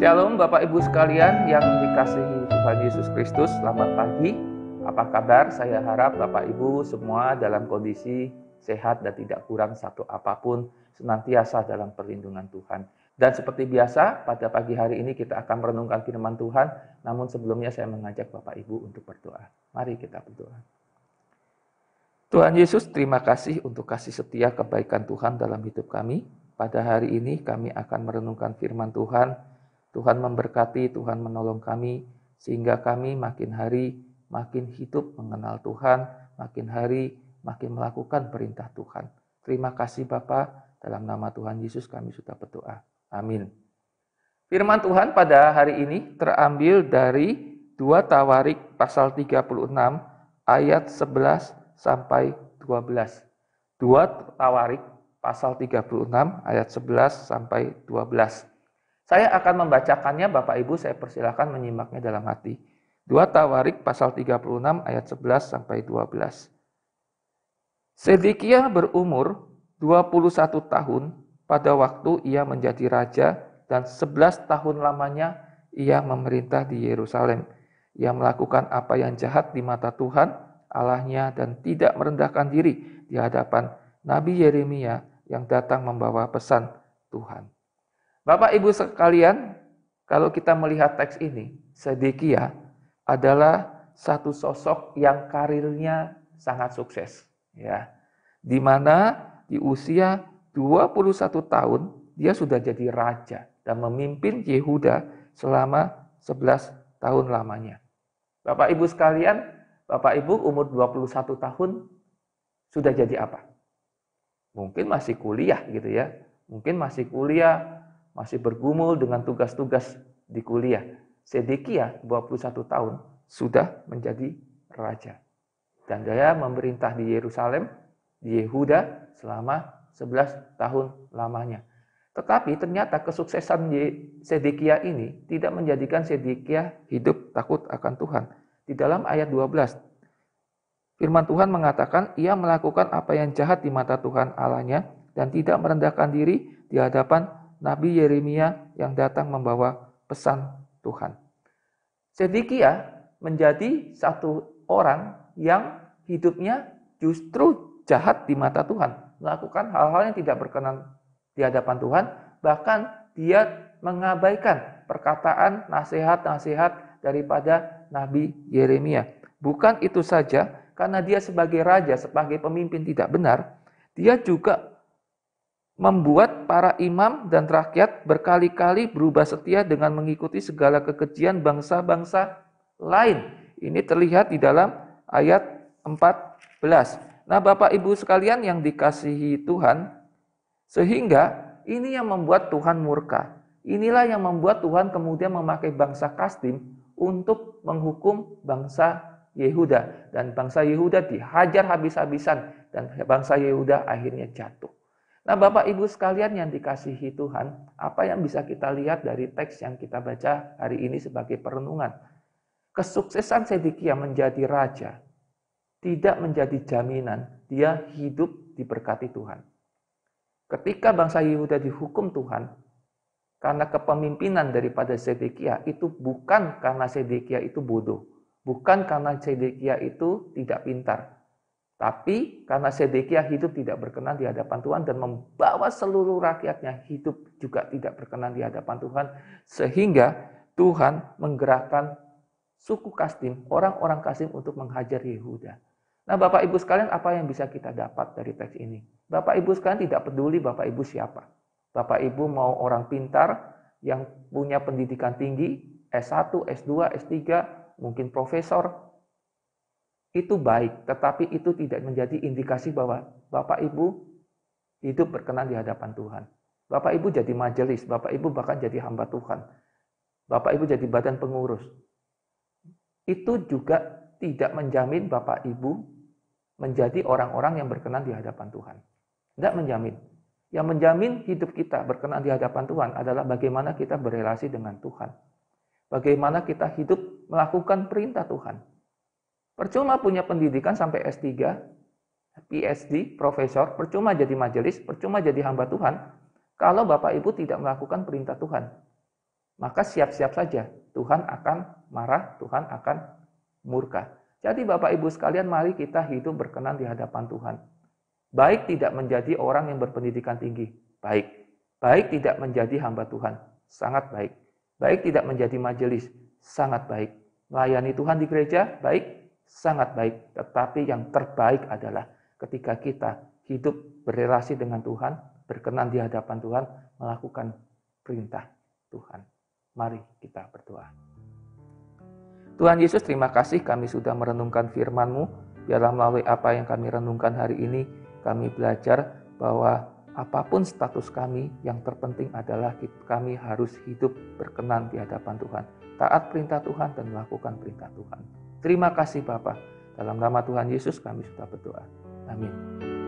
Shalom Bapak Ibu sekalian yang dikasihi Tuhan Yesus Kristus, selamat pagi. Apa kabar? Saya harap Bapak Ibu semua dalam kondisi sehat dan tidak kurang satu apapun, senantiasa dalam perlindungan Tuhan. Dan seperti biasa, pada pagi hari ini kita akan merenungkan firman Tuhan, namun sebelumnya saya mengajak Bapak Ibu untuk berdoa. Mari kita berdoa. Tuhan Yesus, terima kasih untuk kasih setia kebaikan Tuhan dalam hidup kami. Pada hari ini kami akan merenungkan firman Tuhan. Tuhan memberkati, Tuhan menolong kami, sehingga kami makin hari makin hidup mengenal Tuhan, makin hari makin melakukan perintah Tuhan. Terima kasih Bapa, dalam nama Tuhan Yesus kami sudah berdoa. Amin. Firman Tuhan pada hari ini terambil dari 2 Tawarik pasal 36 ayat 11 sampai 12. 2 Tawarik pasal 36 ayat 11 sampai 12. Saya akan membacakannya, Bapak Ibu saya persilakan menyimaknya dalam hati. 2 Tawarik pasal 36 ayat 11 sampai 12. Sedekia berumur 21 tahun pada waktu ia menjadi raja dan 11 tahun lamanya ia memerintah di Yerusalem. Ia melakukan apa yang jahat di mata Tuhan Allahnya dan tidak merendahkan diri di hadapan Nabi Yeremia yang datang membawa pesan Tuhan. Bapak Ibu sekalian, kalau kita melihat teks ini, Sedekia adalah satu sosok yang karirnya sangat sukses, ya. Di mana di usia 21 tahun dia sudah jadi raja dan memimpin Yehuda selama 11 tahun lamanya. Bapak Ibu sekalian, Bapak Ibu umur 21 tahun sudah jadi apa? Mungkin masih kuliah gitu ya. Mungkin masih kuliah, masih bergumul dengan tugas-tugas di kuliah. Sedekia 21 tahun sudah menjadi raja. Dan dia memerintah di Yerusalem, di Yehuda selama 11 tahun lamanya. Tetapi ternyata kesuksesan Sedekia ini tidak menjadikan Sedekia hidup takut akan Tuhan. Di dalam ayat 12, firman Tuhan mengatakan, ia melakukan apa yang jahat di mata Tuhan Allahnya dan tidak merendahkan diri di hadapan Nabi Yeremia yang datang membawa pesan Tuhan. Sedekia menjadi satu orang yang hidupnya justru jahat di mata Tuhan. Melakukan hal-hal yang tidak berkenan di hadapan Tuhan. Bahkan dia mengabaikan perkataan nasihat-nasihat daripada Nabi Yeremia. Bukan itu saja, karena dia sebagai raja, sebagai pemimpin tidak benar, dia juga membuat para imam dan rakyat berkali-kali berubah setia dengan mengikuti segala kekejian bangsa-bangsa lain. Ini terlihat di dalam ayat 14. Nah, Bapak Ibu sekalian yang dikasihi Tuhan, sehingga ini yang membuat Tuhan murka. Inilah yang membuat Tuhan kemudian memakai bangsa Kasdim untuk menghukum bangsa Yehuda. Dan bangsa Yehuda dihajar habis-habisan dan bangsa Yehuda akhirnya jatuh. Nah, Bapak Ibu sekalian yang dikasihi Tuhan, apa yang bisa kita lihat dari teks yang kita baca hari ini sebagai perenungan? Kesuksesan Sedekia menjadi raja tidak menjadi jaminan dia hidup diberkati Tuhan. Ketika bangsa Yehuda dihukum Tuhan, karena kepemimpinan daripada Sedekia itu bukan karena Sedekia itu bodoh, bukan karena Sedekia itu tidak pintar, tapi karena Sedekia hidup tidak berkenan di hadapan Tuhan dan membawa seluruh rakyatnya hidup juga tidak berkenan di hadapan Tuhan. Sehingga Tuhan menggerakkan suku Kasdim, orang-orang Kasdim untuk menghajar Yehuda. Nah, Bapak Ibu sekalian, apa yang bisa kita dapat dari teks ini? Bapak Ibu sekalian tidak peduli Bapak Ibu siapa. Bapak Ibu mau orang pintar yang punya pendidikan tinggi, S1, S2, S3, mungkin profesor, itu baik, tetapi itu tidak menjadi indikasi bahwa Bapak Ibu hidup berkenan di hadapan Tuhan. Bapak Ibu jadi majelis, Bapak Ibu bahkan jadi hamba Tuhan. Bapak Ibu jadi badan pengurus. Itu juga tidak menjamin Bapak Ibu menjadi orang-orang yang berkenan di hadapan Tuhan. Tidak menjamin. Yang menjamin hidup kita berkenan di hadapan Tuhan adalah bagaimana kita berrelasi dengan Tuhan. Bagaimana kita hidup melakukan perintah Tuhan. Percuma punya pendidikan sampai S3, PhD, profesor, percuma jadi majelis, percuma jadi hamba Tuhan, kalau Bapak Ibu tidak melakukan perintah Tuhan. maka siap-siap saja Tuhan akan marah, Tuhan akan murka. Jadi Bapak Ibu sekalian, mari kita hidup berkenan di hadapan Tuhan. Baik tidak menjadi orang yang berpendidikan tinggi, baik. Baik tidak menjadi hamba Tuhan, sangat baik. Baik tidak menjadi majelis, sangat baik. Melayani Tuhan di gereja, baik, sangat baik. Tetapi yang terbaik adalah ketika kita hidup berrelasi dengan Tuhan, berkenan di hadapan Tuhan, melakukan perintah Tuhan. Mari kita berdoa. Tuhan Yesus, terima kasih kami sudah merenungkan firman-Mu. Biarlah melalui apa yang kami renungkan hari ini, kami belajar bahwa apapun status kami, yang terpenting adalah kami harus hidup berkenan di hadapan Tuhan. Taat perintah Tuhan dan melakukan perintah Tuhan. Terima kasih Bapa. Dalam nama Tuhan Yesus kami sudah berdoa. Amin.